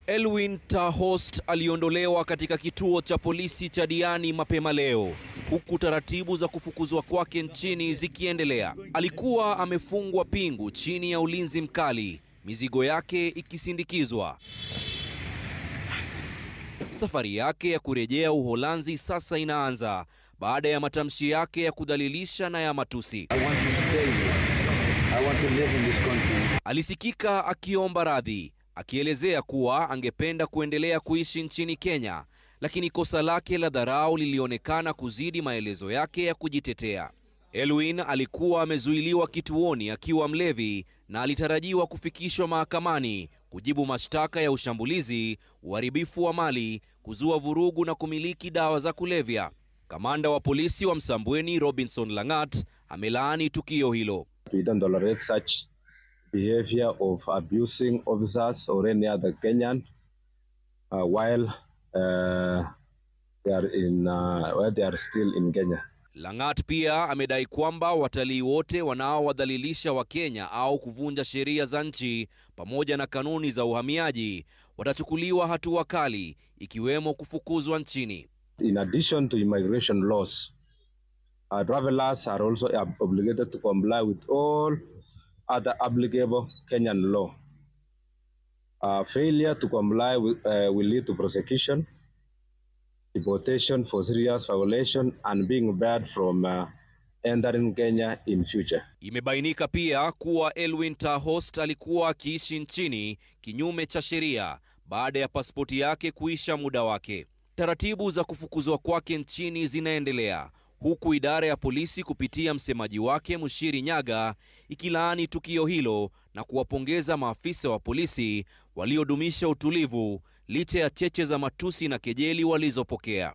Elwin Tahost aliondolewa katika kituo cha polisi cha Diani mapema leo, huku taratibu za kufukuzwa kwake nchini zikiendelea. Alikuwa amefungwa pingu chini ya ulinzi mkali, mizigo yake ikisindikizwa. Safari yake ya kurejea Uholanzi sasa inaanza baada ya matamshi yake ya kudhalilisha na ya matusi. Alisikika akiomba radhi, akielezea kuwa angependa kuendelea kuishi nchini Kenya, lakini kosa lake la dharau lilionekana kuzidi maelezo yake ya kujitetea. Elwin alikuwa amezuiliwa kituoni akiwa mlevi na alitarajiwa kufikishwa mahakamani kujibu mashtaka ya ushambulizi, uharibifu wa mali, kuzua vurugu na kumiliki dawa za kulevya. Kamanda wa polisi wa Msambweni Robinson Langat amelaani tukio hilo. We don't tolerate such behavior of abusing officers or any other Kenyan while they are still in Kenya. Langat pia amedai kwamba watalii wote wanaowadhalilisha wa Kenya au kuvunja sheria za nchi pamoja na kanuni za uhamiaji watachukuliwa hatua kali, ikiwemo kufukuzwa nchini. In addition to immigration laws, travelers are also obligated to comply with all other applicable Kenyan law. Failure to comply will lead to prosecution, deportation for serious violation, and being barred from entering Kenya in future. Imebainika pia kuwa Elwin Tahost alikuwa akiishi nchini kinyume cha sheria baada ya pasipoti yake kuisha muda wake. Taratibu za kufukuzwa kwake nchini zinaendelea, huku idara ya polisi kupitia msemaji wake Mushiri Nyaga ikilaani tukio hilo na kuwapongeza maafisa wa polisi waliodumisha utulivu licha ya cheche za matusi na kejeli walizopokea.